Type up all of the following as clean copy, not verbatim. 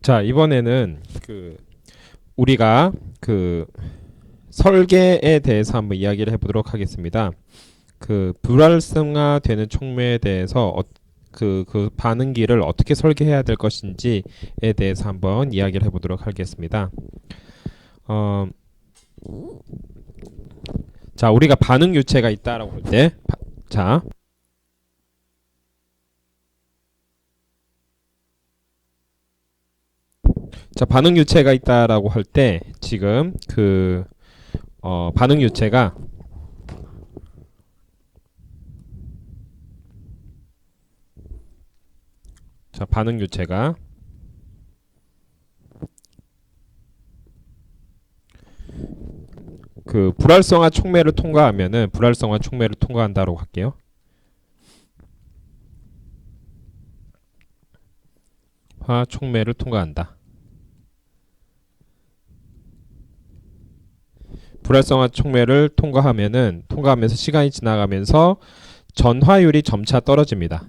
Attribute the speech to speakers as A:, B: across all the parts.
A: 자, 이번에는 우리가 설계에 대해서 한번 이야기를 해보도록 하겠습니다. 불활성화되는 촉매에 대해서 그 반응기를 어떻게 설계해야 될 것인지에 대해서 한번 이야기를 해보도록 하겠습니다. 자, 우리가 반응 유체가 있다라고 할 때, 자, 반응 유체가 있다라고 할 때 지금 반응 유체가 반응 유체가 불활성화 촉매를 통과하면은 불활성화 촉매를 통과한다라고 할게요. 화 촉매를 통과한다. 불활성화 촉매를 통과하면서 시간이 지나가면서 전화율이 점차 떨어집니다.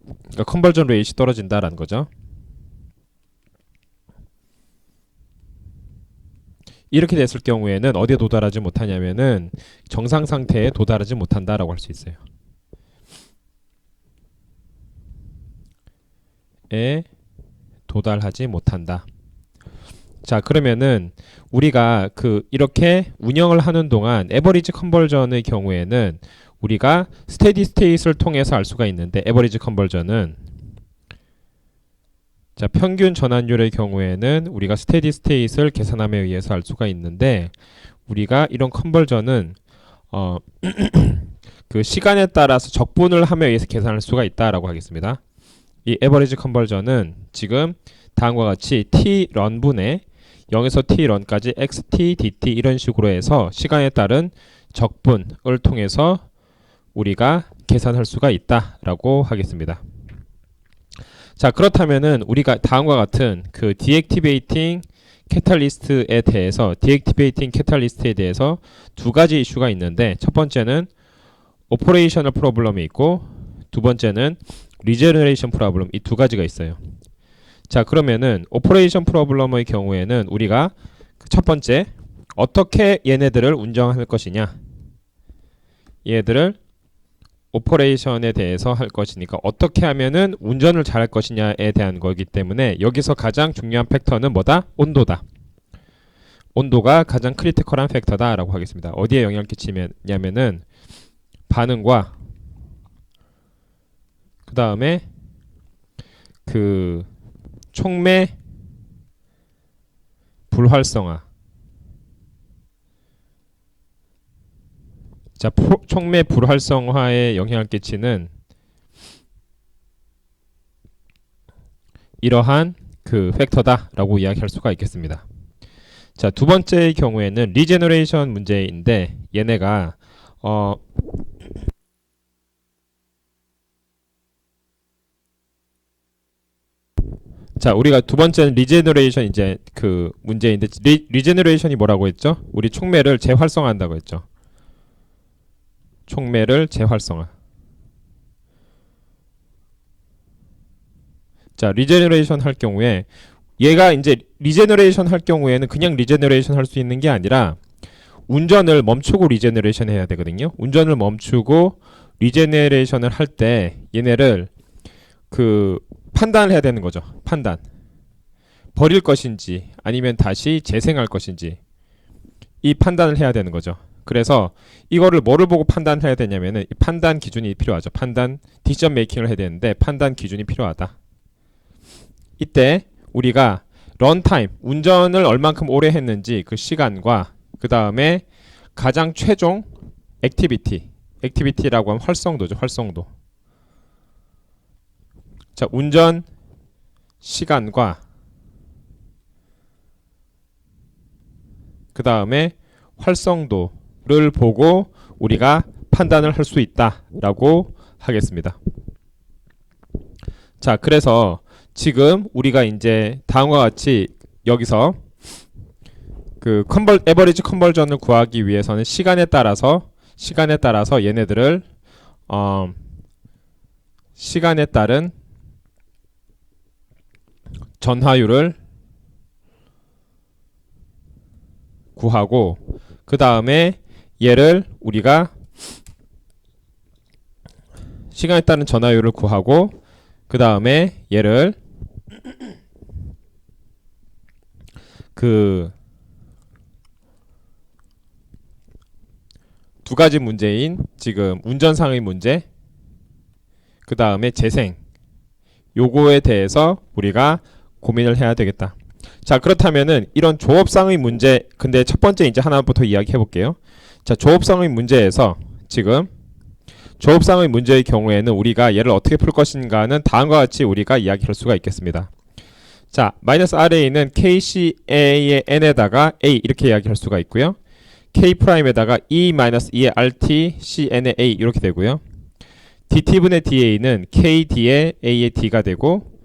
A: 그러니까 컨버전 레이트가 떨어진다라는 거죠. 이렇게 됐을 경우에는 어디에 도달하지 못하냐면은 정상 상태에 도달하지 못한다라고 할 수 있어요. 에 도달하지 못한다. 자, 그러면은 우리가 이렇게 운영을 하는 동안 에버리지 컨버전의 경우에는 우리가 스테디 스테이트를 통해서 알 수가 있는데, 에버리지 컨버전은 평균 전환율의 경우에는 우리가 스테디 스테이트를 계산함에 의해서 알 수가 있는데, 우리가 이런 컨버전은 시간에 따라서 적분을 함에 의해서 계산할 수가 있다라고 하겠습니다. 이 에버리지 컨버전은 지금 다음과 같이 t 런분의 0에서 t 런까지 xt, dt 이런 식으로 해서 시간에 따른 적분을 통해서 우리가 계산할 수가 있다라고 하겠습니다. 자, 그렇다면은 우리가 다음과 같은 디액티베이팅 캐탈리스트에 대해서 두 가지 이슈가 있는데, 첫 번째는 오퍼레이셔널 프로블럼이 있고 두 번째는 리제너레이션 프로블럼, 이 두 가지가 있어요. 자, 그러면은 오퍼레이션 프로블럼의 경우에는 우리가 첫 번째, 어떻게 얘네들을 운영할 것이냐, 얘들을 오퍼레이션에 대해서 할 것이니까 어떻게 하면은 운전을 잘할 것이냐에 대한 거기 때문에 여기서 가장 중요한 팩터는 뭐다? 온도다. 온도가 가장 크리티컬한 팩터다 라고 하겠습니다. 어디에 영향을 끼치냐면은 반응과 그 다음에 촉매 불활성화. 자, 촉매 불활성화에 영향을 끼치는 이러한 팩터다라고 이야기할 수가 있겠습니다. 자, 두 번째의 경우에는 리제너레이션 문제인데, 얘네가 자, 우리가 두 번째는 리제너레이션 문제인데, 리제너레이션이 뭐라고 했죠? 우리 촉매를 재활성화한다고 했죠. 촉매를 재활성화. 자, 리제너레이션 할 경우에 얘가 이제 리제너레이션 할 경우에는 그냥 리제너레이션 할 수 있는 게 아니라 운전을 멈추고 리제너레이션 해야 되거든요. 운전을 멈추고 리제너레이션을 할 때 얘네를 판단을 해야 되는 거죠. 판단. 버릴 것인지 아니면 다시 재생할 것인지, 이 판단을 해야 되는 거죠. 그래서 이거를 뭐를 보고 판단해야 되냐면은 판단 기준이 필요하죠. 디시전 메이킹을 해야 되는데 판단 기준이 필요하다. 이때 우리가 런타임, 운전을 얼만큼 오래 했는지 그 시간과 그 다음에 가장 최종 액티비티라고 하면 활성도죠. 활성도. 자, 운전 시간과 그 다음에 활성도를 보고 우리가 판단을 할 수 있다라고 하겠습니다. 자, 그래서 지금 우리가 이제 다음과 같이 여기서 에버리지 컨버전을 구하기 위해서는 시간에 따라서 얘네들을 시간에 따른 전화율을 구하고 그 다음에 얘를 우리가 시간에 따른 전화율을 구하고 그 다음에 얘를 그 두 가지 문제인 지금 운전상의 문제 그 다음에 재생 요거에 대해서 우리가 고민을 해야 되겠다. 자, 그렇다면은 이런 조업상의 문제, 근데 첫 번째 이제 하나부터 이야기해 볼게요. 자, 조업상의 문제에서 지금 조업상의 문제의 경우에는 우리가 얘를 어떻게 풀 것인가는 다음과 같이 우리가 이야기할 수가 있겠습니다. 자, 마이너스 RA는 KCA의 N에다가 A 이렇게 이야기할 수가 있고요. K'에다가 E-2의 RT CN의 A 이렇게 되고요. DT분의 DA는 KD의 A의 D가 되고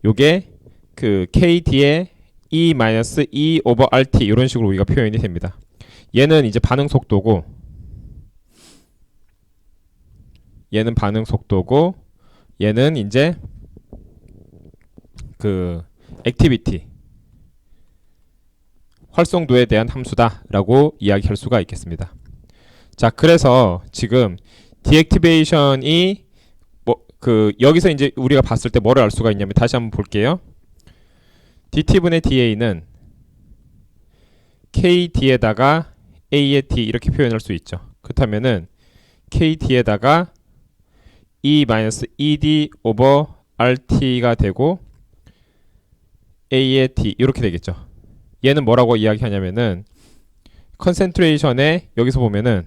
A: 요게 그 KD의 E-E over RT 이런 식으로 우리가 표현이 됩니다. 얘는 이제 반응 속도고 얘는 반응 속도고 얘는 이제 그 액티비티 활성도에 대한 함수다라고 이야기할 수가 있겠습니다. 자, 그래서 지금 디액티베이션이 여기서 이제 우리가 봤을 때 뭐를 알 수가 있냐면 다시 한번 볼게요. DT분의 DA는 KD에다가 A의 D 이렇게 표현할 수 있죠. 그렇다면은 KD에다가 E-ED over RT가 되고 A의 D 이렇게 되겠죠. 얘는 뭐라고 이야기하냐면은 컨센트레이션에 여기서 보면은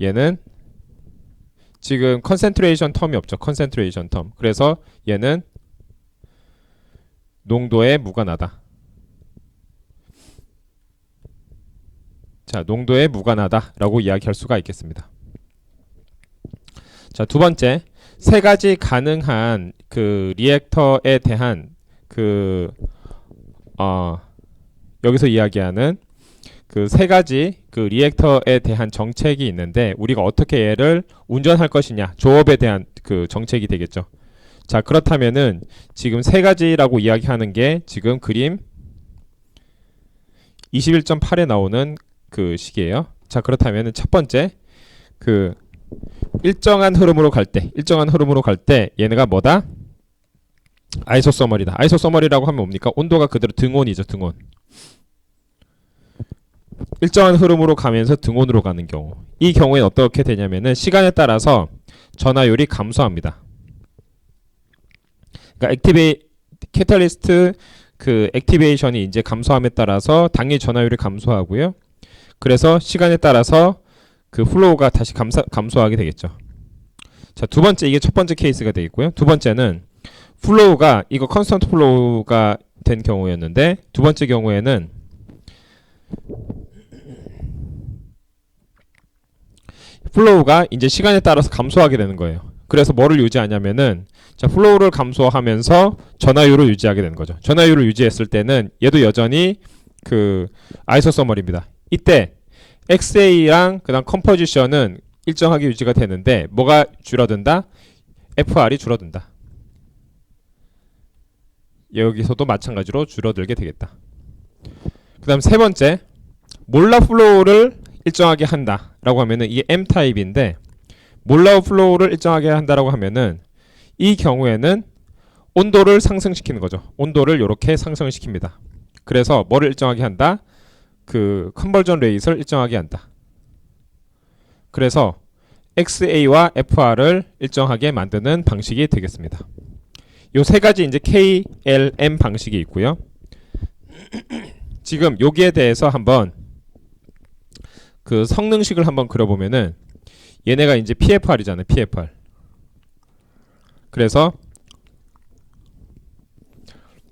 A: 얘는 지금 컨센트레이션 텀이 없죠. 컨센트레이션 텀. 그래서 얘는 농도에 무관하다. 자, 농도에 무관하다 라고 이야기할 수가 있겠습니다. 자, 두 번째, 세 가지 가능한 그 리액터에 대한 여기서 이야기하는 그 세 가지 그 리액터에 대한 정책이 있는데 우리가 어떻게 얘를 운전할 것이냐, 조업에 대한 그 정책이 되겠죠. 자, 그렇다면은 지금 세 가지라고 이야기하는 게 지금 그림 21.8에 나오는 그 식이에요. 자, 그렇다면은 첫 번째 그 일정한 흐름으로 갈 때 얘네가 뭐다? 아이소서머리다. 아이소서머리라고 하면 뭡니까? 온도가 그대로 등온이죠. 등온. 일정한 흐름으로 가면서 등온으로 가는 경우. 이 경우에는 어떻게 되냐면은 시간에 따라서 전하율이 감소합니다. 그러니까 캐탈리스트 그 액티베이션이 이제 감소함에 따라서 당연히 전하율이 감소하고요. 그래서 시간에 따라서 그 플로우가 다시 감소하게 되겠죠. 자, 두 번째, 이게 첫 번째 케이스가 되겠고요. 두 번째는 플로우가 이거 컨스턴트 플로우가 된 경우였는데 두 번째 경우에는 플로우가 이제 시간에 따라서 감소하게 되는 거예요. 그래서 뭐를 유지하냐면은 자, 플로우를 감소하면서 전하율을 유지하게 되는 거죠. 전하율을 유지했을 때는 얘도 여전히 그 아이소서머리입니다. 이때 XA랑 그다음 컴포지션은 일정하게 유지가 되는데 뭐가 줄어든다? FR이 줄어든다. 여기서도 마찬가지로 줄어들게 되겠다. 그 다음 세 번째, 몰라 플로우를 일정하게 한다 라고 하면은 이게 M타입인데 몰라 플로우를 일정하게 한다라고 하면은 이 경우에는 온도를 상승시키는 거죠. 온도를 이렇게 상승시킵니다. 그래서 뭐를 일정하게 한다? 그 컨버전 레이트를 일정하게 한다. 그래서 XA와 FR을 일정하게 만드는 방식이 되겠습니다. 요 세 가지 이제 KLM 방식이 있고요. 지금 여기에 대해서 한번 그 성능식을 한번 그려보면은 얘네가 이제 PFR이잖아요. PFR. 그래서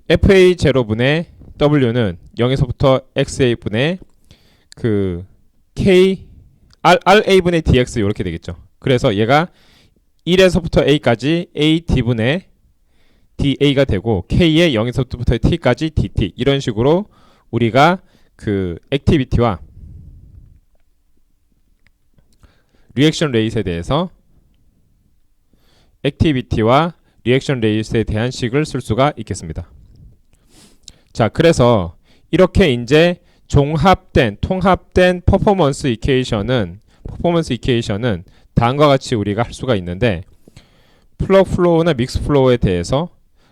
A: FA0분의 W는 0에서부터 XA분의 그 RA분의 DX 이렇게 되겠죠. 그래서 얘가 1에서부터 A까지 AD분의 DA가 되고 K의 0에서부터 T까지 DT 이런 식으로 우리가 그 액티비티와 리액션 레이트에 대해서 액티비티와 리액션 레이트에 대한 식을 쓸 수가 있겠습니다. 자, 그래서 이렇게 이제 통합된 퍼포먼스 이퀘이션은 다음과 같이 우리가 할 수가 있는데, 플러그 플로우나 믹스 플로우에 대해서,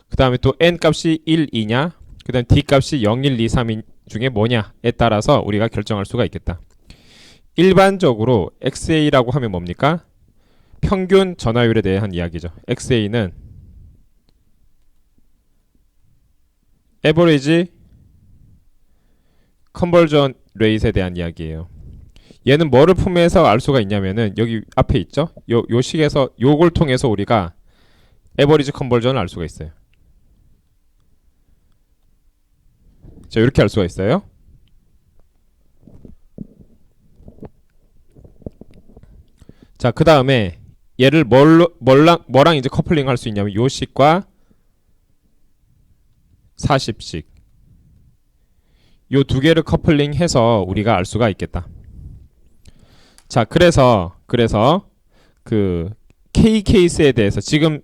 A: 그 다음에 또 n 값이 1, 2냐, 그 다음에 d 값이 0, 1, 2, 3 중에 뭐냐에 따라서 우리가 결정할 수가 있겠다. 일반적으로 XA라고 하면 뭡니까? 평균 전화율에 대한 이야기죠. XA는 Average Conversion Rate에 대한 이야기예요. 얘는 뭐를 포함해서 알 수가 있냐면은 여기 앞에 있죠? 요 식에서 요걸 통해서 우리가 Average Conversion을 알 수가 있어요. 자, 이렇게 알 수가 있어요. 자, 그 다음에 얘를 뭐랑 이제 커플링 할 수 있냐면 요 식과 40식 요 두 개를 커플링해서 우리가 알 수가 있겠다. 자, 그래서 그 K 케이스에 대해서 지금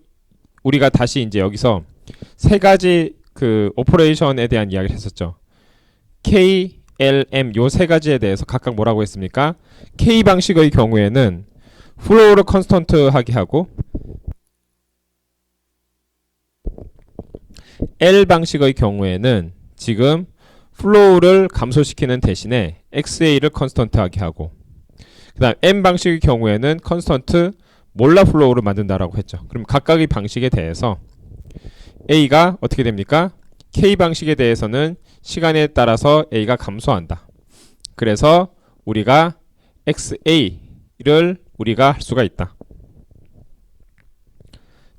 A: 우리가 다시 이제 여기서 세 가지 그 오퍼레이션에 대한 이야기를 했었죠. K, L, M 요 세 가지에 대해서 각각 뭐라고 했습니까? K 방식의 경우에는 플로우를 컨스턴트하게 하고, L 방식의 경우에는 지금 플로우를 감소시키는 대신에 XA를 컨스턴트하게 하고, 그 다음 M 방식의 경우에는 컨스턴트 몰라 플로우를 만든다라고 했죠. 그럼 각각의 방식에 대해서 A가 어떻게 됩니까? K 방식에 대해서는 시간에 따라서 A가 감소한다. 그래서 우리가 XA를 우리가 할 수가 있다.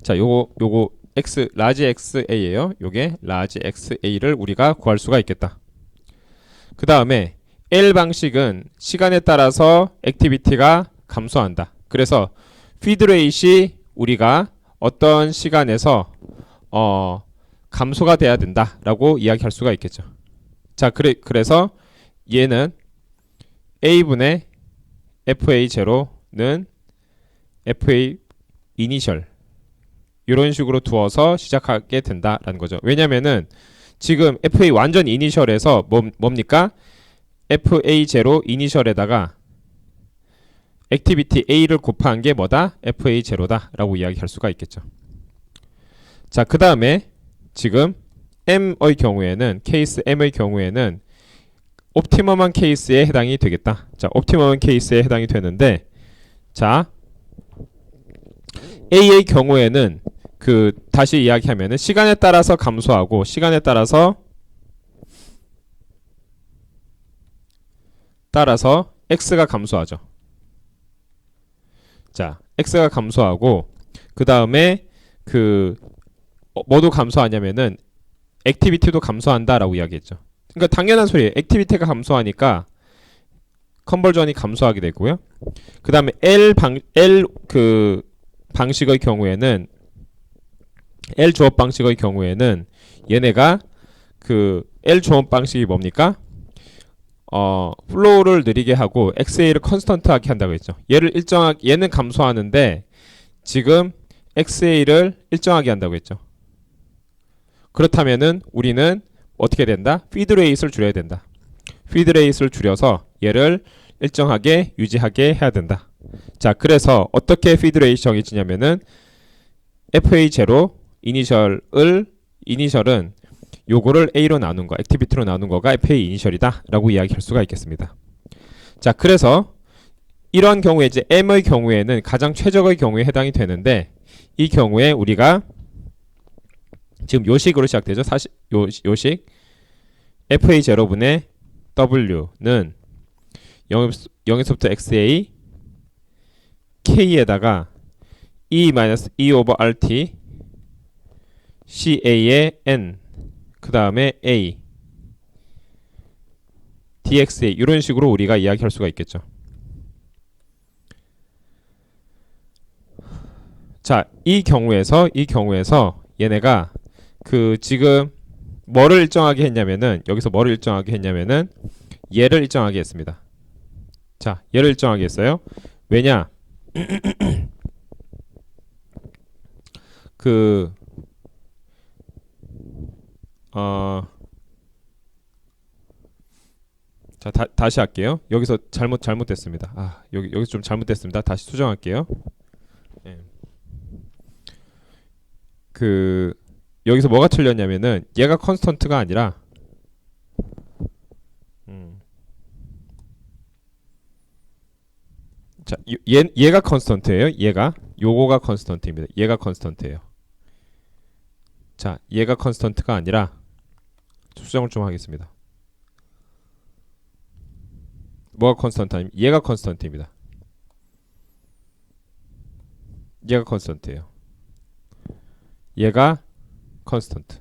A: 자, 요거 라지 XA예요. 요게 라지 XA를 우리가 구할 수가 있겠다. 그 다음에 L 방식은 시간에 따라서 액티비티가 감소한다. 그래서 피드레이트이 우리가 어떤 시간에서 감소가 돼야 된다라고 이야기할 수가 있겠죠. 자, 그래서 얘는 A분의 FA0는 FA 이니셜 이런 식으로 두어서 시작하게 된다라는 거죠. 왜냐면은 지금 FA 완전 이니셜에서 뭡니까? FA0 이니셜에다가 액티비티 A를 곱한 게 뭐다? FA0다 라고 이야기할 수가 있겠죠. 자, 그 다음에 지금 M의 경우에는 케이스 M의 경우에는 옵티멈한 케이스에 해당이 되겠다. 자, 옵티멈한 케이스에 해당이 되는데, 자, A의 경우에는 그 다시 이야기하면은 시간에 따라서 감소하고 시간에 따라서 X가 감소하죠. 자, X가 감소하고 그 다음에 그 뭐도 감소하냐면은 액티비티도 감소한다라고 이야기했죠. 그러니까 당연한 소리예요. 액티비티가 감소하니까 컨버전이 감소하게 되고요. 그 다음에 L 그 방식의 경우에는 L 조업 방식의 경우에는 얘네가 그 L 조업 방식이 뭡니까? 플로우를 느리게 하고 XA를 컨스턴트하게 한다고 했죠. 얘는 감소하는데 지금 XA를 일정하게 한다고 했죠. 그렇다면은 우리는 어떻게 된다? 피드 레이트를 줄여야 된다. 피드 레이트를 줄여서 얘를 일정하게 유지하게 해야 된다. 자, 그래서 어떻게 피드 레이트 정해지냐면은 FA0 이니셜은 요거를 A로 나눈 거, 액티비티로 나눈 거가 FA 이니셜이다 라고 이야기할 수가 있겠습니다. 자, 그래서 이런 경우에 이제 M의 경우에는 가장 최적의 경우에 해당이 되는데, 이 경우에 우리가 지금 요식으로 시작되죠. 요식 FA0분의 W는 0에서부터 XA K에다가 E over RT CA의 N 그 다음에 A DXA 이런 식으로 우리가 이야기할 수가 있겠죠. 자, 이 경우에서 얘네가 그 지금 뭐를 일정하게 했냐면은 여기서 뭐를 일정하게 했냐면은 얘를 일정하게 했습니다. 자, 얘를 일정하게 했어요. 왜냐? 그 자, 다시 할게요. 여기서 잘못됐습니다. 여기서 좀 잘못됐습니다. 다시 수정할게요. 예. 여기서 뭐가 틀렸냐면은 얘가 컨스턴트가 아니라 자, 얘가 컨스턴트예요. 요거가 컨스턴트입니다. 얘가 컨스턴트예요. 자, 얘가 컨스턴트가 아니라 수정을 좀 하겠습니다. 뭐가 컨스턴트 아니면 얘가 컨스턴트입니다. 얘가 컨스턴트예요. 얘가 컨스턴트.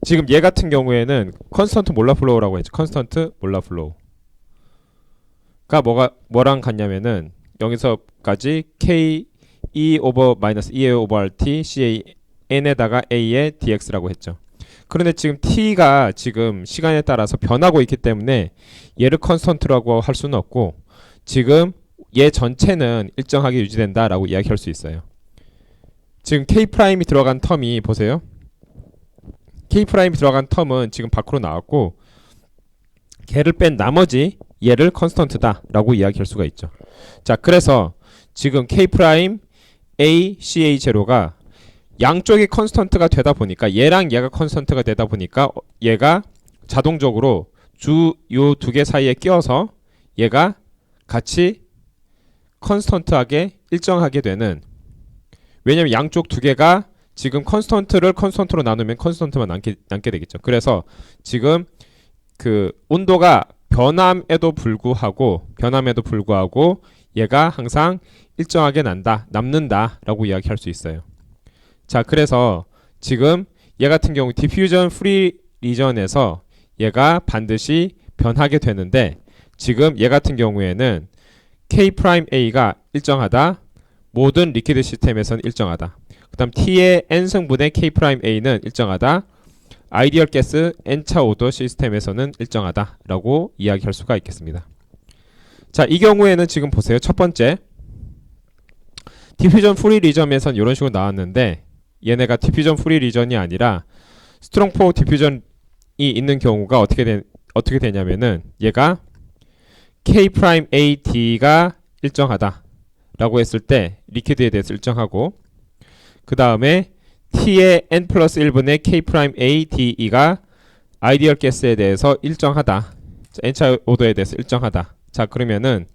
A: 지금 얘 같은 경우에는 컨스턴트 몰라 플로우라고 했죠. 컨스턴트 몰라 플로우가 뭐랑 같냐면은 여기서까지 k e 오버 마이너스 2a 오버 rt ca n에다가 a의 dx라고 했죠. 그런데 지금 t가 지금 시간에 따라서 변하고 있기 때문에 얘를 컨스턴트라고 할 수는 없고 지금 얘 전체는 일정하게 유지된다라고 이야기할 수 있어요. 지금 k''이 들어간 텀이 보세요. k' 들어간 텀은 지금 밖으로 나왔고 걔를 뺀 나머지 얘를 컨스턴트다라고 이야기할 수가 있죠. 자, 그래서 지금 k' a ca0가 양쪽이 컨스턴트가 되다 보니까 얘랑 얘가 컨스턴트가 되다 보니까 얘가 자동적으로 요 두 개 사이에 끼어서 얘가 같이 컨스턴트하게 일정하게 되는, 왜냐면 양쪽 두 개가 지금 컨스턴트를 컨스턴트로 나누면 컨스턴트만 남게 되겠죠. 그래서 지금 온도가 변함에도 불구하고 얘가 항상 일정하게 남는다라고 이야기할 수 있어요. 자, 그래서 지금 얘 같은 경우 디퓨전 프리 리전에서 얘가 반드시 변하게 되는데 지금 얘 같은 경우에는 K'A가 일정하다. 모든 리퀴드 시스템에서는 일정하다. 그 다음 T의 N승분의 K'A는 일정하다. 아이디얼 가스 N차 오더 시스템에서는 일정하다 라고 이야기할 수가 있겠습니다. 자, 이 경우에는 지금 보세요. 첫 번째 디퓨전 프리 리전에선 이런 식으로 나왔는데 얘네가 디퓨전 프리 리전이 아니라 스트롱 포 디퓨전이 있는 경우가 어떻게 되냐면은 얘가 K'AD가 일정하다 라고 했을 때 리퀴드에 대해서 일정하고, 그 다음에 T의 N 플러스 1분의 K'ADE가 아이디얼 가스에 대해서 일정하다. N차 오더에 대해서 일정하다. 자, 그러면은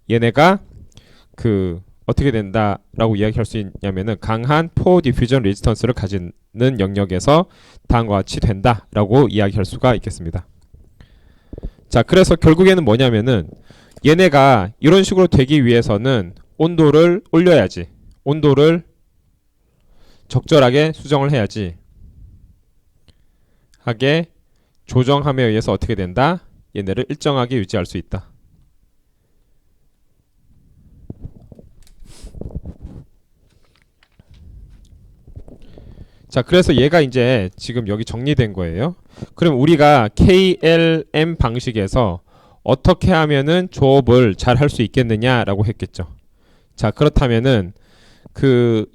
A: 얘네가 어떻게 된다라고 이야기할 수 있냐면은 강한 포 디퓨전 레지스턴스를 가지는 영역에서 다음과 같이 된다라고 이야기할 수가 있겠습니다. 자, 그래서 결국에는 뭐냐면은 얘네가 이런 식으로 되기 위해서는 온도를 올려야지, 온도를 적절하게 수정을 해야지 하게 조정함에 의해서 어떻게 된다? 얘네를 일정하게 유지할 수 있다. 자, 그래서 얘가 이제 지금 여기 정리된 거예요. 그럼 우리가 KLM 방식에서 어떻게 하면은 조업을 잘 할 수 있겠느냐라고 했겠죠. 자, 그렇다면은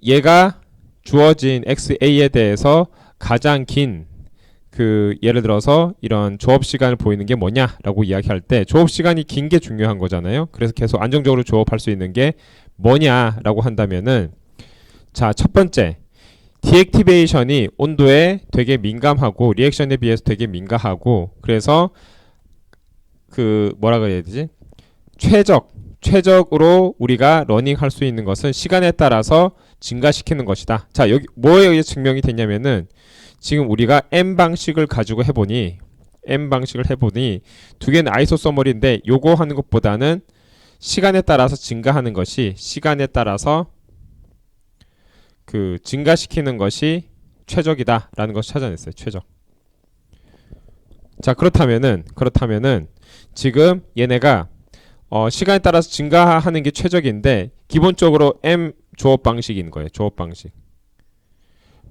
A: 얘가 주어진 XA에 대해서 가장 긴 예를 들어서 이런 조업 시간을 보이는 게 뭐냐라고 이야기할 때 조업 시간이 긴 게 중요한 거잖아요. 그래서 계속 안정적으로 조업할 수 있는 게 뭐냐라고 한다면은, 자, 첫 번째 디액티베이션이 온도에 되게 민감하고 리액션에 비해서 되게 민감하고, 그래서 뭐라 그래야 되지? 최적으로 우리가 러닝할 수 있는 것은 시간에 따라서 증가시키는 것이다. 자, 여기 뭐에 의해 증명이 됐냐면은 지금 우리가 M 방식을 가지고 해보니 두 개는 아이소서멀인데 요거 하는 것보다는 시간에 따라서 증가하는 것이, 시간에 따라서 증가시키는 것이 최적이다라는 것을 찾아냈어요. 최적. 자, 그렇다면은 지금 얘네가 시간에 따라서 증가하는 게 최적인데 기본적으로 M 조업 방식인 거예요. 조업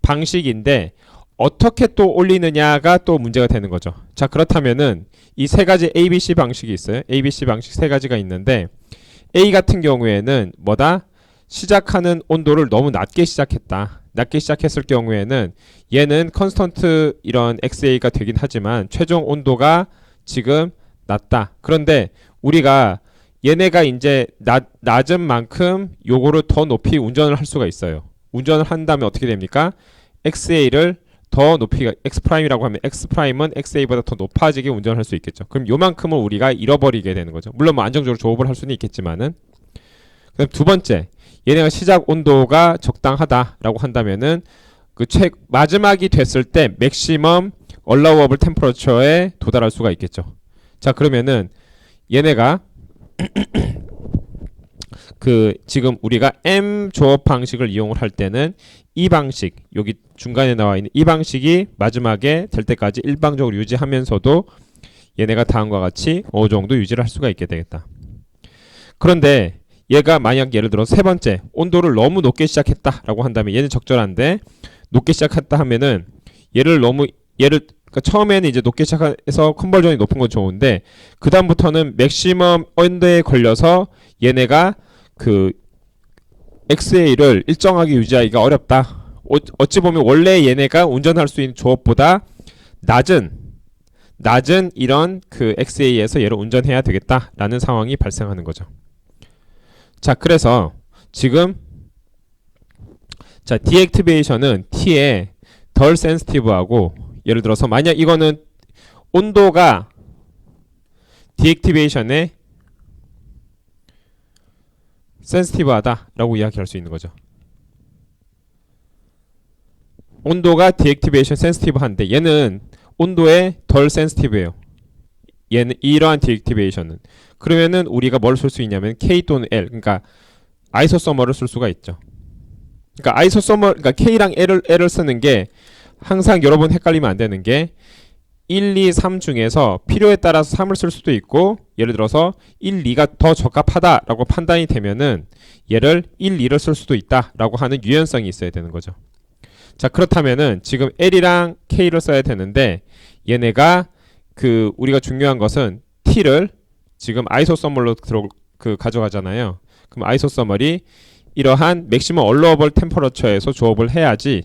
A: 방식인데 어떻게 또 올리느냐가 또 문제가 되는 거죠. 자, 그렇다면은 이 세 가지 ABC 방식이 있어요. ABC 방식 세 가지가 있는데 A 같은 경우에는 뭐다? 시작하는 온도를 너무 낮게 시작했다. 낮게 시작했을 경우에는 얘는 컨스턴트 이런 XA가 되긴 하지만 최종 온도가 지금 낮다. 그런데 우리가 얘네가 이제 낮은 만큼 요거를 더 높이 운전을 할 수가 있어요. 운전을 한다면 어떻게 됩니까? XA를 더 높이, X'이라고 하면 X'은 XA보다 더 높아지게 운전을 할 수 있겠죠. 그럼 요만큼을 우리가 잃어버리게 되는 거죠. 물론 뭐 안정적으로 조업을 할 수는 있겠지만은. 그럼 두 번째, 얘네가 시작 온도가 적당하다라고 한다면은 그 마지막이 됐을 때 맥시멈 allowable temperature에 도달할 수가 있겠죠. 자, 그러면은 얘네가 그 지금 우리가 M 조업 방식을 이용을 할 때는 이 방식, 여기 중간에 나와 있는 이 방식이 마지막에 될 때까지 일방적으로 유지하면서도 얘네가 다음과 같이 어느 정도 유지를 할 수가 있게 되겠다. 그런데 얘가 만약 예를 들어 세 번째 온도를 너무 높게 시작했다라고 한다면 얘는 적절한데 높게 시작했다 하면은 그러니까 처음에는 이제 높게 시작해서 컨버전이 높은 건 좋은데 그 다음부터는 맥시멈 온도에 걸려서 얘네가 그 XA를 일정하게 유지하기가 어렵다. 어찌 보면 원래 얘네가 운전할 수 있는 조업보다 낮은 이런 그 XA에서 얘를 운전해야 되겠다라는 상황이 발생하는 거죠. 자, 그래서 지금 자, 디액티베이션은 T에 덜 센시티브하고 예를 들어서 만약 이거는 온도가 디액티베이션에 센시티브하다라고 이야기할 수 있는 거죠. 온도가 디액티베이션 센시티브한데 얘는 온도에 덜 센시티브해요. 얘는 이러한 디액티베이션은 그러면은 우리가 뭘 쓸 수 있냐면 K 또는 L 그러니까 아이소서머를 쓸 수가 있죠. 그러니까 그러니까 K랑 L을 쓰는 게 항상 여러분 헷갈리면 안 되는 게 1, 2, 3 중에서 필요에 따라서 3을 쓸 수도 있고 예를 들어서 1, 2가 더 적합하다라고 판단이 되면은 얘를 1, 2를 쓸 수도 있다라고 하는 유연성이 있어야 되는 거죠. 자, 그렇다면은 지금 L이랑 K를 써야 되는데 얘네가 그 우리가 중요한 것은 T를 지금 아이소서멀로 가져가잖아요. 그럼 아이소서멀이 이러한 맥시멈 얼러어블 템퍼러처에서 조업을 해야지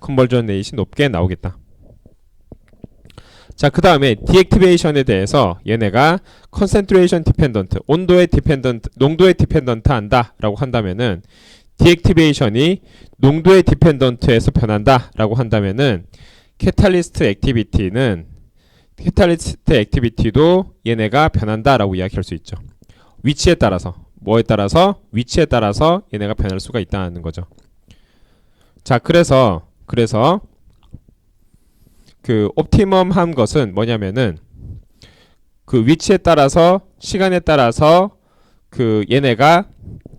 A: 컨버전 레이트이 높게 나오겠다. 자, 그 다음에 디액티베이션에 대해서 얘네가 컨센트레이션 디펜던트, 농도에 디펜던트 한다 라고 한다면은 디액티베이션이 농도에 디펜던트에서 변한다 라고 한다면은 캐탈리스트 액티비티도 얘네가 변한다 라고 이야기할 수 있죠. 위치에 따라서 위치에 따라서 얘네가 변할 수가 있다는 거죠. 자, 그래서 그 옵티멈한 것은 뭐냐면은 그 위치에 따라서 시간에 따라서 그 얘네가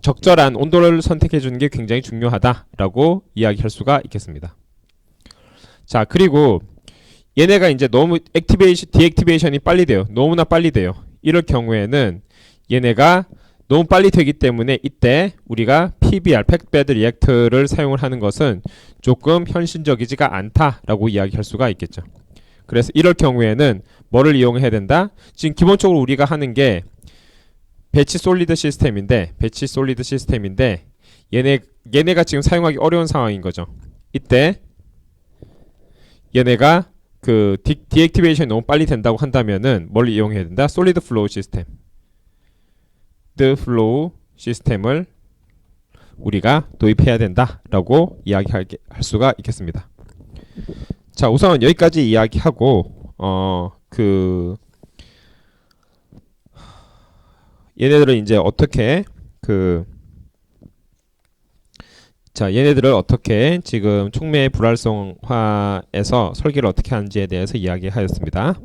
A: 적절한 온도를 선택해 주는 게 굉장히 중요하다라고 이야기할 수가 있겠습니다. 자, 그리고 얘네가 이제 너무 디액티베이션이 빨리 돼요. 너무나 빨리 돼요. 이럴 경우에는 얘네가 너무 빨리 되기 때문에 이때 우리가 PBR, 팩배드 리액터를 사용을 하는 것은 조금 현실적이지가 않다라고 이야기할 수가 있겠죠. 그래서 이럴 경우에는 뭐를 이용해야 된다? 지금 기본적으로 우리가 하는 게 배치 솔리드 시스템인데 얘네가 지금 사용하기 어려운 상황인 거죠. 이때 얘네가 그 디액티베이션이 너무 빨리 된다고 한다면은 뭘 이용해야 된다? 솔리드 플로우 시스템을 우리가 도입해야 된다라고 이야기할 수가 있겠습니다. 자, 우선 여기까지 이야기하고 얘네들을 이제 어떻게 얘네들을 어떻게 지금 촉매의 불활성화에서 설계를 어떻게 하는지에 대해서 이야기하였습니다.